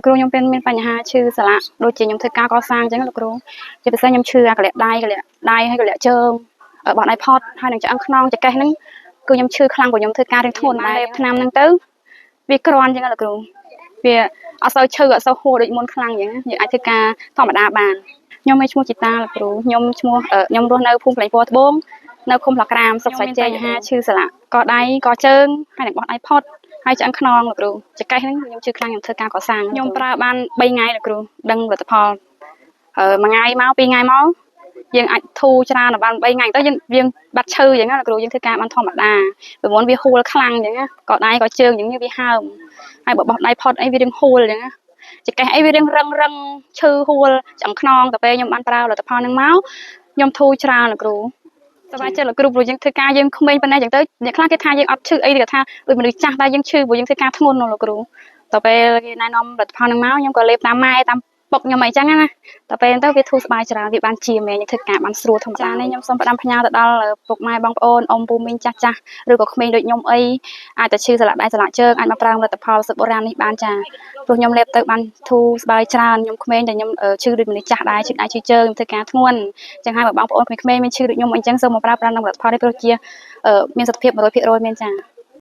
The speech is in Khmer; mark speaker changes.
Speaker 1: គ្រូខ្ញុំមានបញ្ហាឈឺសន្លាក់ដូចជាខ្ញុំធ្វើការកសាងអញ្ចឹងលោកគ្រូជាពិសេសខ្ញុំឈឺអាកលាក់ដៃហើយកលាក់ជើងបត់ដៃផុតហើយនឹងឆ្អឹងខ្នងចង្កេះហ្នឹងគឺខ្ញុំឈឺខ្លាំងព្រោះខ្ញុំធ្វើការរៀងធ្ងន់ដែរឆ្នាំហ្នឹងទៅវាក្រាន់អញ្ចឹងលោកគ្រូវាអត់សូវឈឺអត់សូវហួរដូចមុនខ្លាំងអញ្ចឹងយើងអាចធ្វើការធម្មតាបានខ្ញុំមានឈ្មោះជីតាលោកគ្រូខ្ញុំរស់នៅភូមិក្លែងពណ៌ត្បូងនៅឃុំឡក្រាមស្រុកសាច់ជ័យបញ្ហាឈឺសន្លាក់កដៃកជើងហើយនឹងបត់ដៃផុតហើយឆ្អឹងខ្នងលោកគ្រូចង្កេះហ្នឹងខ្ញុំឈឺខ្លាំងខ្ញុំធ្វើការកសាងខ្ញុំប្រើបាន3ថ្ងៃលោកគ្រូដឹងលទ្ធផលមួយថ្ងៃមក2ថ្ងៃមកយើងអាចធូរច្រើនបាន3ថ្ងៃទៅយើងបាត់ឈឺអញ្ចឹងណាលោកគ្រូយើងធ្វើការបានធម្មតាពីមុនវាហួលខ្លាំងអញ្ចឹងណាក៏ដៃក៏ជើងអញ្ចឹងវាហើមហើយបើបោះដៃផុតអីវារៀងហួលអញ្ចឹងណាចង្កេះអីវារៀងរឹងឈឺហួលឆ្អឹងខ្នងទៅពេលខ្ញុំបានប្រើលទ្ធផលហ្នឹងមកខ្ញុំធូរច្រើនលោកគ្រូសប្បាយចិត្តលោកគ្រូព្រោះយើងធ្វើការយើងក្មេងប៉ុណ្ណេះអញ្ចឹងទៅអ្នកខ្លះគេថាយើងអត់ឈឺអីគេថាដូចមនុស្សចាស់តែយើងឈឺព្រោះយើងធ្វើការធ្ងន់លោកគ្រូទៅពេលគេណែនាំលទ្ធផលហ្នឹងមកខ្ញុំក៏លេបតាមម៉ែតាមពុកខ្ញុំអីចឹងណាទៅពេលហ្នឹងទៅវាធូរស្បើយច្រើនវាបានជាមែនធ្វើការបានស្រួលធម្មតានេះខ្ញុំសូមផ្ដាំផ្ញើទៅដល់ពុកម៉ែបងប្អូនអ៊ំពូមីងចាស់ឬក៏ក្មេងដូចខ្ញុំអីអាចតែឈឺសន្លាក់ដៃសន្លាក់ជើងអាចមកប្រើលទ្ធផលសិទ្ធិបុរាណនេះបានចាព្រោះខ្ញុំលេបទៅបានធូរស្បើយច្រើនខ្ញុំក្មេងតែខ្ញុំឈឺដូចមនុស្សចាស់ដែរឈឺដៃឈឺជើងខ្ញុំធ្វើការធ្ងន់ចឹងហើយបងប្អូនក្មេងៗមានឈឺដូចខ្ញុំអញ្ចឹងសូមមកប្រើប្រាស់នៅលទ្ធផលនេះព្រោះជាមានសុខភាព 100% មែនចា